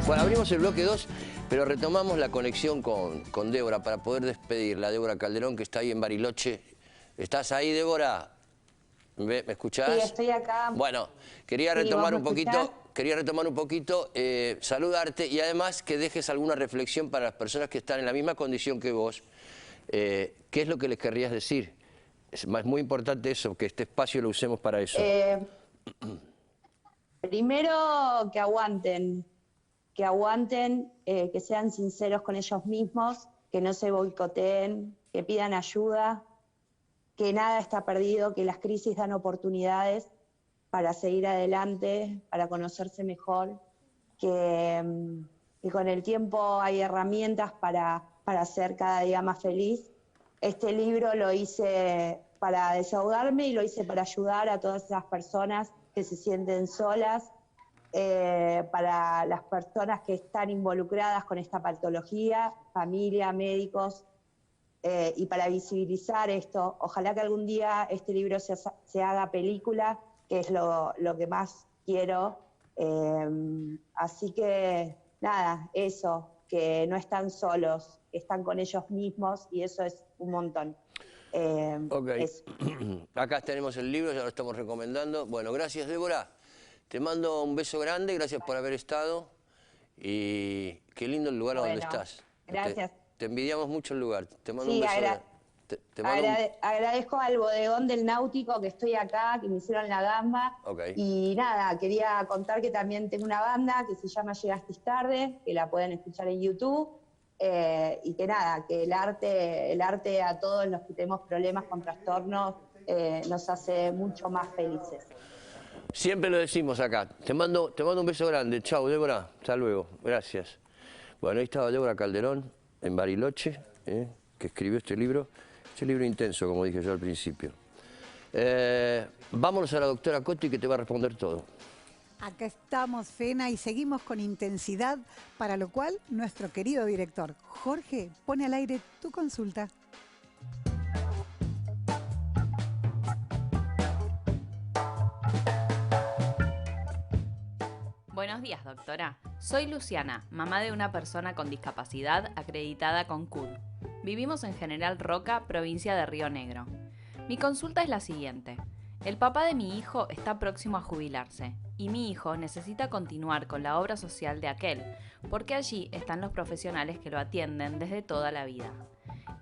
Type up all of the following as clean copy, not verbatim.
Bueno, abrimos el bloque 2, pero retomamos la conexión con Débora para poder despedirla. Débora Calderón, que está ahí en Bariloche. ¿Estás ahí, Débora? ¿Me escuchás? Sí, estoy acá. Bueno, quería retomar un poquito, saludarte y además que dejes alguna reflexión para las personas que están en la misma condición que vos. ¿Qué es lo que les querrías decir? Es muy importante eso, que este espacio lo usemos para eso. Primero, que aguanten, que sean sinceros con ellos mismos, que no se boicoteen, que pidan ayuda, que nada está perdido, que las crisis dan oportunidades para seguir adelante, para conocerse mejor, que con el tiempo hay herramientas para ser cada día más feliz. Este libro lo hice para desahogarme y lo hice para ayudar a todas esas personas que se sienten solas, para las personas que están involucradas con esta patología, familia, médicos, y para visibilizar esto. Ojalá que algún día este libro se haga película, que es lo que más quiero. Así que nada, eso, que no están solos, que están con ellos mismos y eso es un montón. Ok, acá tenemos el libro, ya lo estamos recomendando. Bueno, gracias, Débora. Te mando un beso grande, gracias por haber estado. Y qué lindo el lugar donde estás. Gracias. Te envidiamos mucho el lugar. Te mando un beso grande. Agradezco al bodegón del Náutico que estoy acá, que me hicieron la gamba. Y nada, quería contar que también tengo una banda que se llama Llegaste Tarde, que la pueden escuchar en YouTube. Y que nada, que el arte a todos los que tenemos problemas con trastornos nos hace mucho más felices. Siempre lo decimos acá. Te mando un beso grande. Chau, Débora. Hasta luego. Gracias. Bueno, ahí estaba Débora Calderón, en Bariloche, que escribió este libro intenso, como dije yo al principio. Vámonos a la doctora Coti, que te va a responder todo. Acá estamos, Fena, y seguimos con intensidad, para lo cual nuestro querido director Jorge pone al aire tu consulta. Buenos días, doctora. Soy Luciana, mamá de una persona con discapacidad acreditada con CUD. Vivimos en General Roca, provincia de Río Negro. Mi consulta es la siguiente. El papá de mi hijo está próximo a jubilarse y mi hijo necesita continuar con la obra social de aquel, porque allí están los profesionales que lo atienden desde toda la vida.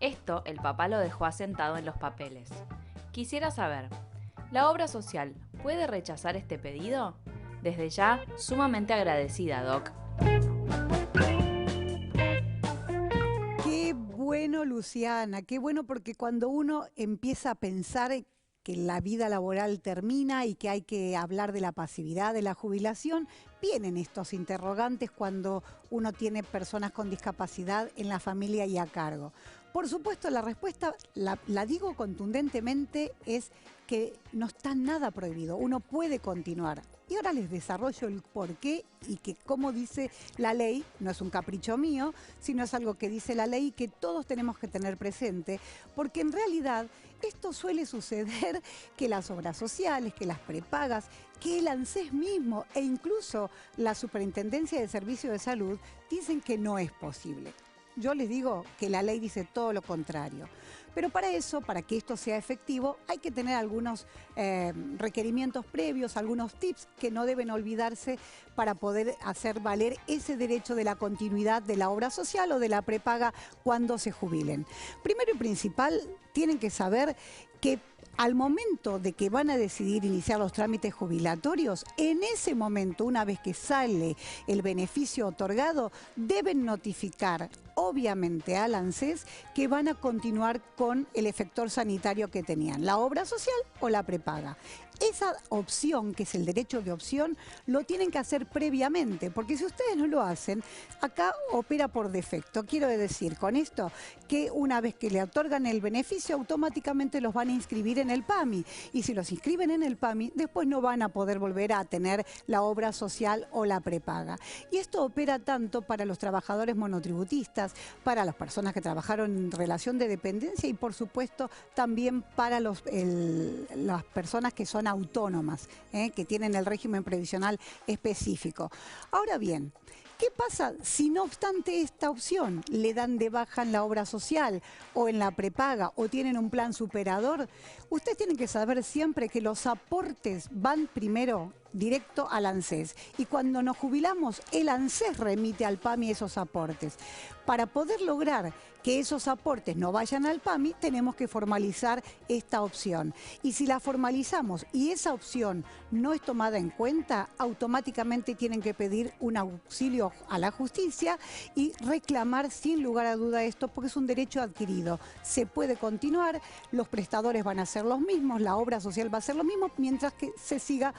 Esto el papá lo dejó asentado en los papeles. Quisiera saber, ¿la obra social puede rechazar este pedido? Desde ya, sumamente agradecida, Doc. Qué bueno, Luciana, qué bueno, porque cuando uno empieza a pensar que la vida laboral termina y que hay que hablar de la pasividad, de la jubilación, vienen estos interrogantes cuando uno tiene personas con discapacidad en la familia y a cargo. Por supuesto, la respuesta, la digo contundentemente, es que no está nada prohibido, uno puede continuar. Y ahora les desarrollo el porqué y que, como dice la ley, no es un capricho mío, sino es algo que dice la ley y que todos tenemos que tener presente, porque en realidad esto suele suceder que las obras sociales, que las prepagas, que el ANSES mismo e incluso la Superintendencia de Servicios de Salud dicen que no es posible. Yo les digo que la ley dice todo lo contrario. Pero para eso, para que esto sea efectivo, hay que tener algunos requerimientos previos, algunos tips que no deben olvidarse para poder hacer valer ese derecho de la continuidad de la obra social o de la prepaga cuando se jubilen. Primero y principal, tienen que saber que al momento de que van a decidir iniciar los trámites jubilatorios, en ese momento, una vez que sale el beneficio otorgado, deben notificar obviamente al ANSES que van a continuar con el efector sanitario que tenían, la obra social o la prepaga. Esa opción, que es el derecho de opción, lo tienen que hacer previamente, porque si ustedes no lo hacen, acá opera por defecto. Quiero decir con esto que una vez que le otorgan el beneficio, automáticamente los van a inscribir en el PAMI. Y si los inscriben en el PAMI, después no van a poder volver a tener la obra social o la prepaga. Y esto opera tanto para los trabajadores monotributistas, para las personas que trabajaron en relación de dependencia y, por supuesto, también para las personas que son autónomas, que tienen el régimen previsional específico. Ahora bien, ¿Qué pasa si no obstante esta opción le dan de baja en la obra social o en la prepaga o tienen un plan superador? Ustedes tienen que saber siempre que los aportes van primero directo al ANSES y cuando nos jubilamos el ANSES remite al PAMI esos aportes. Para poder lograr que esos aportes no vayan al PAMI tenemos que formalizar esta opción y si la formalizamos y esa opción no es tomada en cuenta, automáticamente tienen que pedir un auxilio a la justicia y reclamar sin lugar a duda esto porque es un derecho adquirido. Se puede continuar, los prestadores van a ser los mismos, la obra social va a ser lo mismo mientras que se siga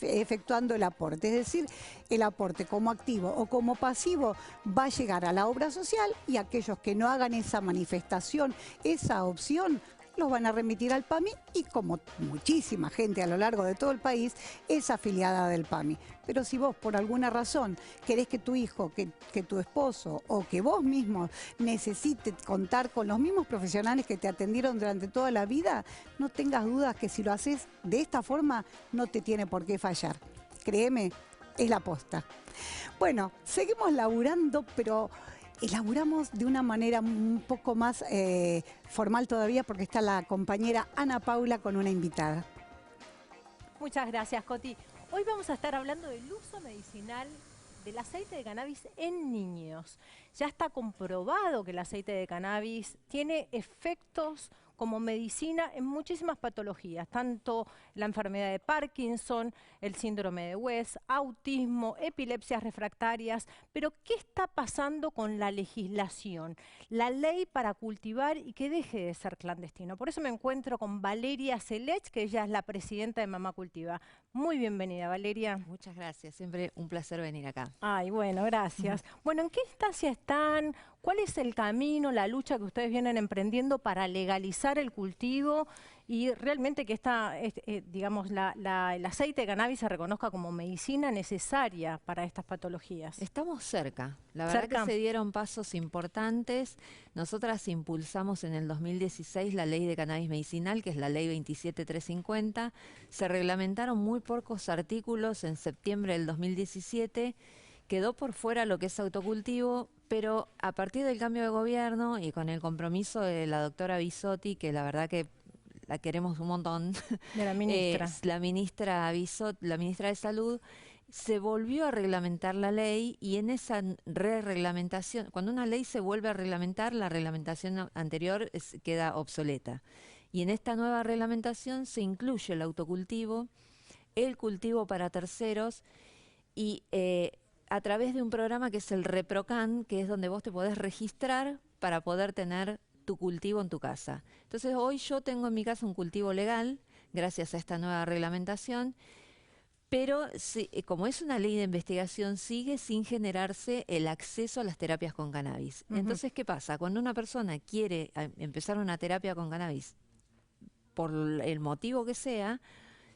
efectuando el aporte, es decir, el aporte como activo o como pasivo va a llegar a la obra social y aquellos que no hagan esa manifestación, esa opción, los van a remitir al PAMI y como muchísima gente a lo largo de todo el país es afiliada del PAMI. Pero si vos por alguna razón querés que tu hijo, que tu esposo o que vos mismo necesites contar con los mismos profesionales que te atendieron durante toda la vida, no tengas dudas que si lo haces de esta forma no te tiene por qué fallar. Créeme, es la posta. Bueno, seguimos laburando, pero elaboramos de una manera un poco más formal todavía porque está la compañera Ana Paula con una invitada. Muchas gracias, Coti. Hoy vamos a estar hablando del uso medicinal del aceite de cannabis en niños. Ya está comprobado que el aceite de cannabis tiene efectos como medicina en muchísimas patologías, tanto la enfermedad de Parkinson, el síndrome de West, autismo, epilepsias refractarias. Pero ¿qué está pasando con la legislación? La ley para cultivar y que deje de ser clandestino. Por eso me encuentro con Valeria Selech, que ella es la presidenta de Mamá Cultiva. Muy bienvenida, Valeria. Muchas gracias, siempre un placer venir acá. Ay, bueno, gracias. Bueno, ¿en qué instancia están? ¿Cuál es el camino, la lucha que ustedes vienen emprendiendo para legalizar el cultivo y realmente que digamos, el aceite de cannabis se reconozca como medicina necesaria para estas patologías? Estamos cerca. La verdad que se dieron pasos importantes. Nosotras impulsamos en el 2016 la ley de cannabis medicinal, que es la ley 27350. Se reglamentaron muy pocos artículos en septiembre del 2017. Quedó por fuera lo que es autocultivo, pero a partir del cambio de gobierno y con el compromiso de la doctora Bisotti, que la verdad que la queremos un montón, de la ministra. La ministra de Salud, se volvió a reglamentar la ley y en esa re-reglamentación, cuando una ley se vuelve a reglamentar, la reglamentación anterior queda obsoleta. Y en esta nueva reglamentación se incluye el autocultivo, el cultivo para terceros y a través de un programa que es el ReproCan, que es donde vos te podés registrar para poder tener tu cultivo en tu casa. Entonces hoy yo tengo en mi casa un cultivo legal, gracias a esta nueva reglamentación, pero como es una ley de investigación, sigue sin generarse el acceso a las terapias con cannabis. Entonces, ¿qué pasa? Cuando una persona quiere empezar una terapia con cannabis, por el motivo que sea,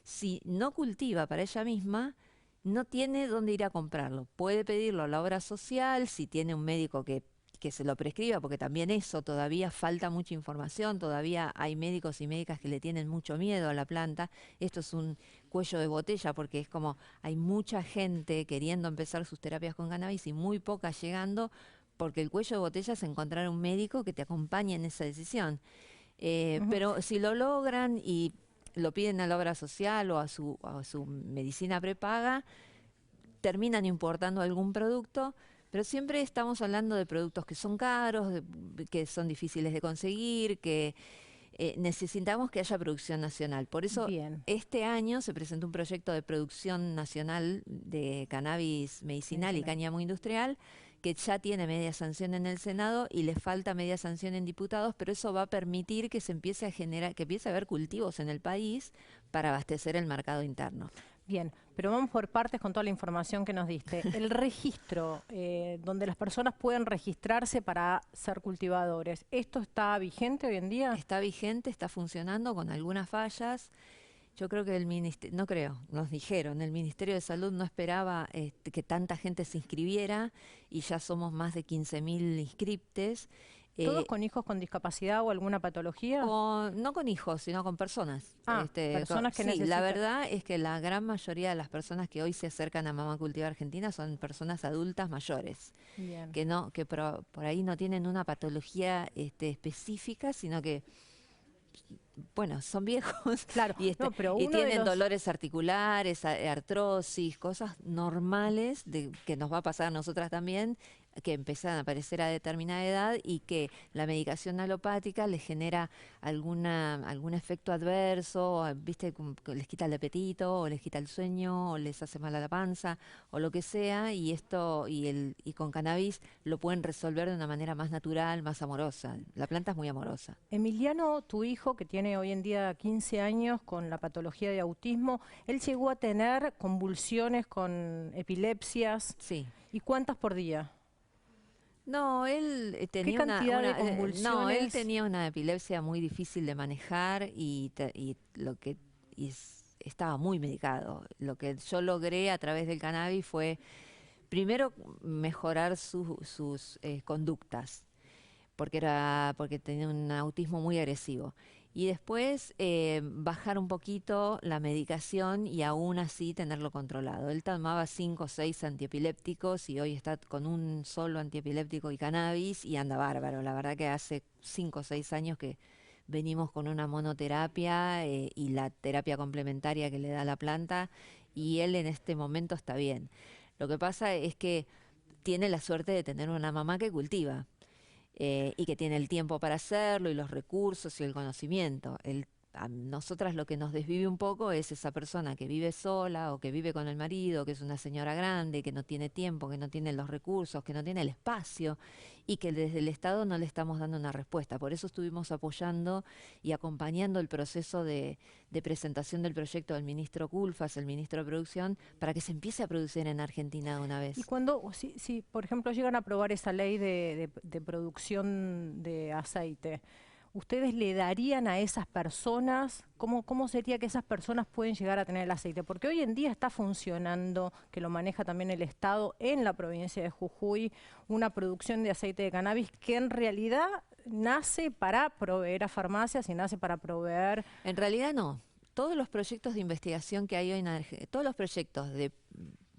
si no cultiva para ella misma, no tiene dónde ir a comprarlo. Puede pedirlo a la obra social, si tiene un médico que se lo prescriba, porque también eso todavía falta mucha información, todavía hay médicos y médicas que le tienen mucho miedo a la planta. Esto es un cuello de botella porque es como hay mucha gente queriendo empezar sus terapias con cannabis y muy pocas llegando, porque el cuello de botella es encontrar un médico que te acompañe en esa decisión. Pero si lo logran y lo piden a la obra social o a su medicina prepaga, terminan importando algún producto. Pero siempre estamos hablando de productos que son caros, que son difíciles de conseguir, que necesitamos que haya producción nacional. Por eso este año se presentó un proyecto de producción nacional de cannabis medicinal y cáñamo industrial, que ya tiene media sanción en el Senado y le falta media sanción en diputados, pero eso va a permitir que se empiece a generar, que empiece a haber cultivos en el país para abastecer el mercado interno. Bien, pero vamos por partes con toda la información que nos diste. El registro, donde las personas pueden registrarse para ser cultivadores, ¿esto está vigente hoy en día? Está vigente, está funcionando con algunas fallas. Yo creo que el Ministerio, no creo, nos dijeron, el Ministerio de Salud no esperaba que tanta gente se inscribiera y ya somos más de 15.000 inscriptes. ¿Todos con hijos con discapacidad o alguna patología? No con hijos, sino con personas. Personas que sí, necesitan. la verdad es que la gran mayoría de las personas que hoy se acercan a Mamá Cultiva Argentina son personas adultas mayores, Bien. que por ahí no tienen una patología específica, sino que bueno, son viejos Claro, pero y tienen dolores articulares, artrosis, cosas normales que nos va a pasar a nosotras también, que empiezan a aparecer a determinada edad y que la medicación alopática les genera algún efecto adverso, viste, que les quita el apetito, o les quita el sueño, o les hace mal a la panza, o lo que sea, y con cannabis lo pueden resolver de una manera más natural, más amorosa. La planta es muy amorosa. Emiliano, tu hijo, que tiene hoy en día 15 años con la patología de autismo, él llegó a tener convulsiones con epilepsias. Sí. ¿Y cuántas por día? No, él tenía ¿Qué cantidad de convulsiones? No, él tenía una epilepsia muy difícil de manejar estaba muy medicado. Lo que yo logré a través del cannabis fue primero mejorar sus conductas, porque tenía un autismo muy agresivo. Y después bajar un poquito la medicación y aún así tenerlo controlado. Él tomaba 5 o 6 antiepilépticos y hoy está con un solo antiepiléptico y cannabis y anda bárbaro. La verdad que hace 5 o 6 años que venimos con una monoterapia y la terapia complementaria que le da la planta, y él en este momento está bien. Lo que pasa es que tiene la suerte de tener una mamá que cultiva. Y que tiene el tiempo para hacerlo y los recursos y el conocimiento. A nosotras lo que nos desvive un poco es esa persona que vive sola o que vive con el marido, que es una señora grande, que no tiene tiempo, que no tiene los recursos, que no tiene el espacio y que desde el Estado no le estamos dando una respuesta. Por eso estuvimos apoyando y acompañando el proceso de presentación del proyecto del ministro Culfas, el ministro de Producción, para que se empiece a producir en Argentina de una vez. Y si por ejemplo, llegan a aprobar esa ley de producción de aceite, ¿ustedes le darían a esas personas, cómo sería que esas personas pueden llegar a tener el aceite? Porque hoy en día está funcionando, que lo maneja también el Estado en la provincia de Jujuy, una producción de aceite de cannabis que en realidad nace para proveer a farmacias y nace para proveer... En realidad no. Todos los proyectos de investigación que hay hoy todos los proyectos de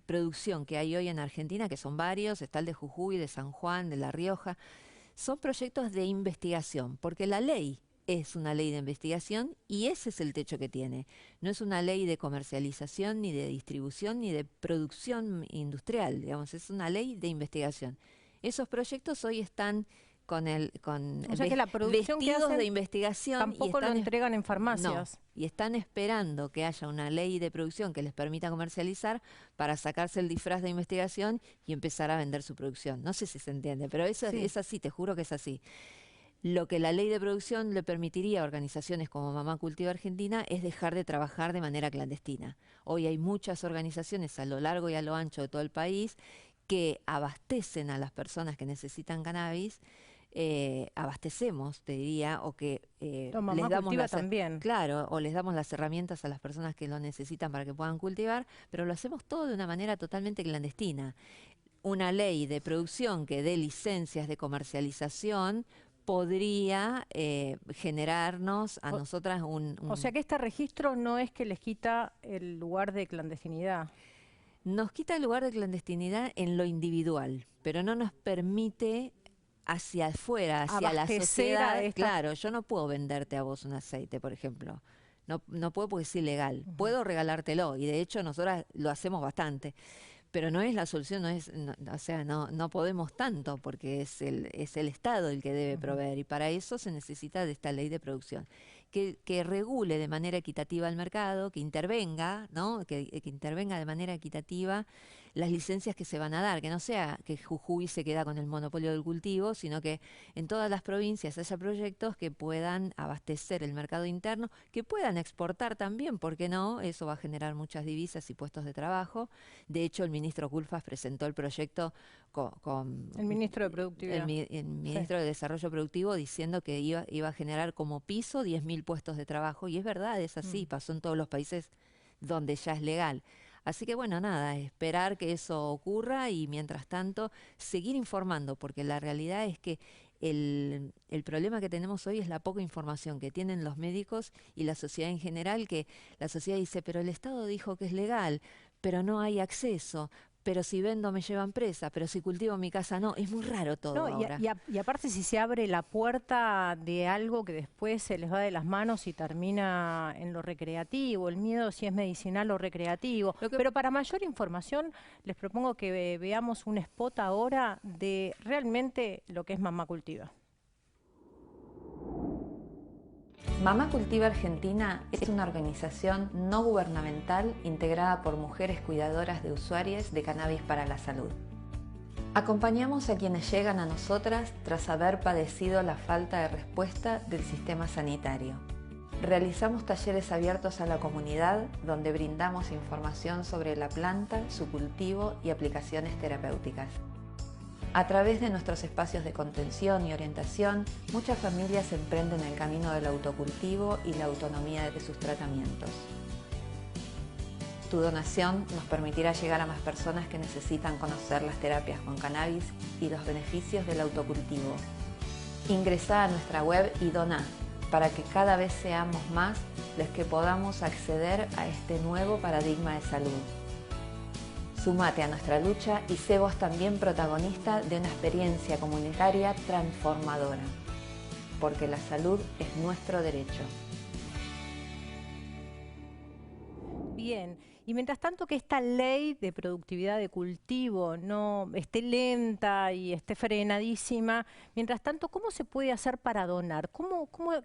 producción que hay hoy en Argentina, que son varios, está el de Jujuy, de San Juan, de La Rioja, son proyectos de investigación, porque la ley es una ley de investigación y ese es el techo que tiene. No es una ley de comercialización, ni de distribución, ni de producción industrial, digamos, es una ley de investigación. Esos proyectos hoy están o sea que la producción vestidos que hacen de investigación tampoco lo entregan en farmacias. No, y están esperando que haya una ley de producción que les permita comercializar para sacarse el disfraz de investigación y empezar a vender su producción. No sé si se entiende, pero eso Sí. es así, te juro que es así. Lo que la ley de producción le permitiría a organizaciones como Mamá Cultiva Argentina es dejar de trabajar de manera clandestina. Hoy hay muchas organizaciones a lo largo y a lo ancho de todo el país que abastecen a las personas que necesitan cannabis. Abastecemos, te diría, o que les damos también. Claro, o les damos las herramientas a las personas que lo necesitan para que puedan cultivar, pero lo hacemos todo de una manera totalmente clandestina. Una ley de producción que dé licencias de comercialización podría generarnos a nosotras O sea que este registro no es que les quita el lugar de clandestinidad. Nos quita el lugar de clandestinidad en lo individual, pero no nos permite hacia afuera, hacia la sociedad. Claro, yo no puedo venderte a vos un aceite, por ejemplo. No puedo porque es ilegal. Puedo regalártelo y de hecho nosotras lo hacemos bastante. Pero no es la solución, no podemos tanto porque es el Estado el que debe proveer y para eso se necesita de esta ley de producción. Que regule de manera equitativa el mercado, que intervenga, ¿no? Que intervenga de manera equitativa las licencias que se van a dar, que no sea que Jujuy se queda con el monopolio del cultivo, sino que en todas las provincias haya proyectos que puedan abastecer el mercado interno, que puedan exportar también, ¿por qué no? Eso va a generar muchas divisas y puestos de trabajo. De hecho, el ministro Culfas presentó el proyecto con el ministro de Productividad. El ministro de Desarrollo Productivo diciendo que iba a generar como piso 10.000 puestos de trabajo, y es verdad, es así, pasó en todos los países donde ya es legal. Así que bueno, nada, esperar que eso ocurra y mientras tanto seguir informando, porque la realidad es que el problema que tenemos hoy es la poca información que tienen los médicos y la sociedad en general, que la sociedad dice, pero el Estado dijo que es legal, pero no hay acceso, pero si vendo me llevan presa, pero si cultivo en mi casa no. Es muy raro todo No, ahora. y aparte si se abre la puerta de algo que después se les va de las manos y termina en lo recreativo, el miedo si es medicinal o recreativo. Pero para mayor información les propongo que veamos un spot ahora de realmente lo que es Mamá Cultiva. Mamá Cultiva Argentina es una organización no gubernamental integrada por mujeres cuidadoras de usuarias de cannabis para la salud. Acompañamos a quienes llegan a nosotras tras haber padecido la falta de respuesta del sistema sanitario. Realizamos talleres abiertos a la comunidad donde brindamos información sobre la planta, su cultivo y aplicaciones terapéuticas. A través de nuestros espacios de contención y orientación, muchas familias emprenden el camino del autocultivo y la autonomía de sus tratamientos. Tu donación nos permitirá llegar a más personas que necesitan conocer las terapias con cannabis y los beneficios del autocultivo. Ingresá a nuestra web y doná para que cada vez seamos más los que podamos acceder a este nuevo paradigma de salud. Sumate a nuestra lucha y sé vos también protagonista de una experiencia comunitaria transformadora, porque la salud es nuestro derecho. Bien, y mientras tanto que esta ley de productividad de cultivo no esté lenta y esté frenadísima, mientras tanto, ¿cómo se puede hacer para donar?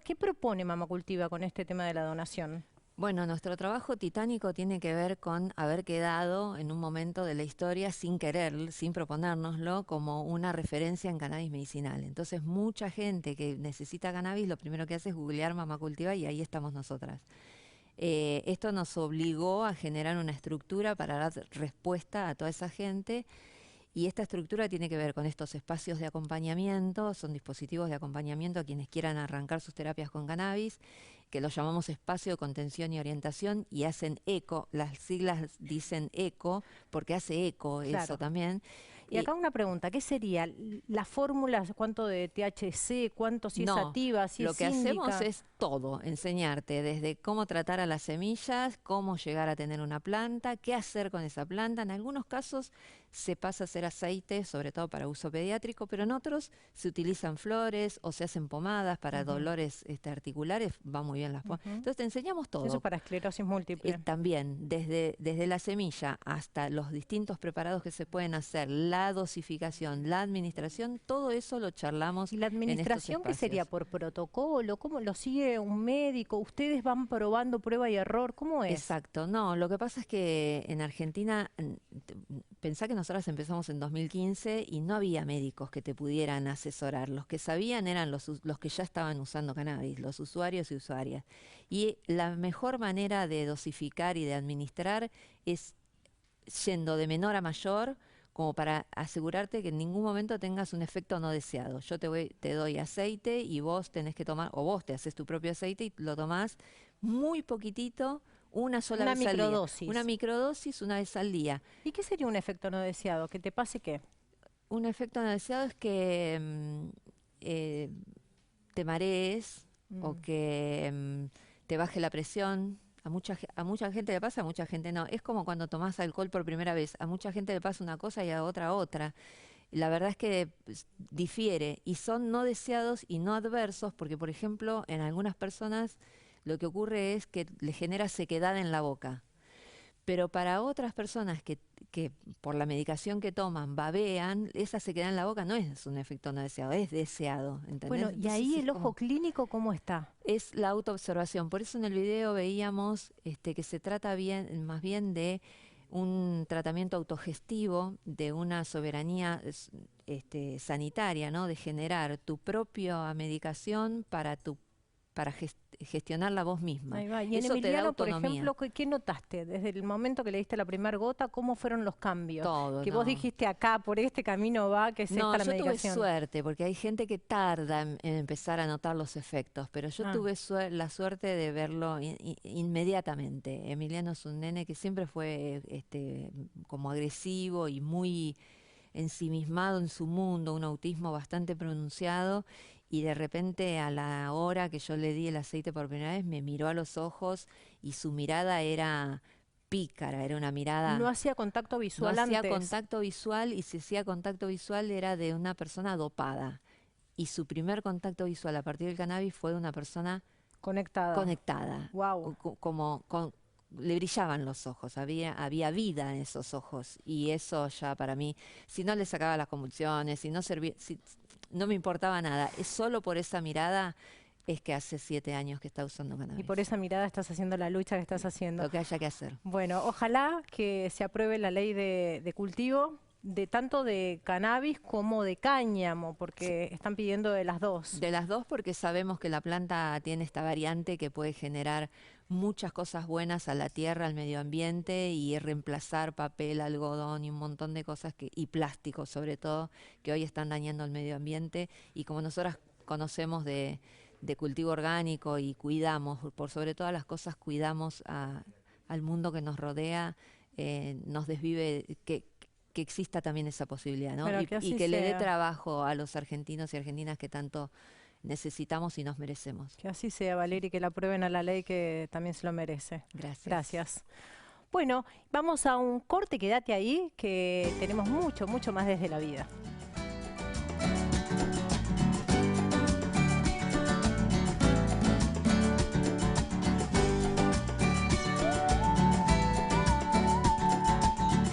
¿Qué propone Mamá Cultiva con este tema de la donación? Bueno, nuestro trabajo titánico tiene que ver con haber quedado en un momento de la historia sin querer, sin proponérnoslo, como una referencia en cannabis medicinal. Entonces, mucha gente que necesita cannabis, lo primero que hace es googlear Mamá Cultiva y ahí estamos nosotras. Esto nos obligó a generar una estructura para dar respuesta a toda esa gente. Y esta estructura tiene que ver con estos espacios de acompañamiento, son dispositivos de acompañamiento a quienes quieran arrancar sus terapias con cannabis, que los llamamos espacio de contención y orientación y hacen eco, las siglas dicen eco, porque hace eco eso también. Y acá una pregunta, ¿qué sería? ¿La fórmula, cuánto de THC, cuánto si es sativa, si es lo que hacemos es todo, enseñarte desde cómo tratar a las semillas, cómo llegar a tener una planta, qué hacer con esa planta. En algunos casos se pasa a hacer aceite, sobre todo para uso pediátrico, pero en otros se utilizan flores o se hacen pomadas para dolores articulares, va muy bien las pomadas. Entonces te enseñamos todo. Eso para esclerosis múltiple. También, desde la semilla hasta los distintos preparados que se pueden hacer, la dosificación, la administración, todo eso lo charlamos. ¿Y la administración en qué sería? ¿Por protocolo? ¿Cómo lo sigue un médico? ¿Ustedes van probando prueba y error? ¿Cómo es? Exacto, no, lo que pasa es que en Argentina, pensá que nosotras empezamos en 2015 y no había médicos que te pudieran asesorar. Los que sabían eran los que ya estaban usando cannabis, los usuarios y usuarias. Y la mejor manera de dosificar y de administrar es yendo de menor a mayor, como para asegurarte que en ningún momento tengas un efecto no deseado. Yo te doy aceite y vos tenés que tomar, o vos te haces tu propio aceite y lo tomás muy poquitito, una sola vez al día. Una microdosis una vez al día. ¿Y qué sería un efecto no deseado? ¿Que te pase qué? Un efecto no deseado es que te marees o que te baje la presión. A mucha gente le pasa, a mucha gente no. Es como cuando tomás alcohol por primera vez. A mucha gente le pasa una cosa y a otra. La verdad es que difiere y son no deseados y no adversos porque, por ejemplo, en algunas personas lo que ocurre es que le genera sequedad en la boca. Pero para otras personas que por la medicación que toman babean, esa sequedad en la boca no es un efecto no deseado, es deseado, ¿entendés? Bueno, y ahí el ojo clínico, ¿cómo está? Es la autoobservación. Por eso en el video veíamos que se trata más bien de un tratamiento autogestivo, de una soberanía sanitaria, ¿no? De generar tu propia medicación para gestionarla vos misma. Ahí va. Y eso en te da Emiliano, por autonomía. ejemplo, ¿qué notaste? Desde el momento que le diste la primera gota, ¿cómo fueron los cambios? Todo, que vos dijiste acá, por este camino va, que es esta la medicación. Tuve suerte, porque hay gente que tarda en empezar a notar los efectos, pero yo tuve la suerte de verlo inmediatamente. Emiliano es un nene que siempre fue como agresivo y muy ensimismado en su mundo, un autismo bastante pronunciado, y de repente a la hora que yo le di el aceite por primera vez me miró a los ojos y su mirada era pícara, era una mirada... No hacía contacto visual No hacía antes. contacto visual, y si hacía contacto visual era de una persona dopada. Y su primer contacto visual a partir del cannabis fue de una persona conectada. Wow. Le brillaban los ojos, había vida en esos ojos, y eso ya para mí, si no le sacaba las convulsiones, si no servía, no me importaba nada, es solo por esa mirada es que hace 7 años que está usando cannabis. Y por esa mirada estás haciendo la lucha que estás haciendo. Lo que haya que hacer. Bueno, ojalá que se apruebe la ley de cultivo, de tanto de cannabis como de cáñamo, porque están pidiendo de las dos. De las dos, porque sabemos que la planta tiene esta variante que puede generar muchas cosas buenas a la tierra, al medio ambiente, y reemplazar papel, algodón y un montón de cosas, y plástico sobre todo, que hoy están dañando el medio ambiente. Y como nosotras conocemos de cultivo orgánico y cuidamos, por sobre todas las cosas, cuidamos al mundo que nos rodea, nos desvive que exista también esa posibilidad, ¿no? Y que le dé trabajo a los argentinos y argentinas que tanto necesitamos y nos merecemos. Que así sea, Valeria, y que la aprueben a la ley, que también se lo merece. Gracias. Gracias. Bueno, vamos a un corte, quédate ahí, que tenemos mucho, mucho más desde la vida.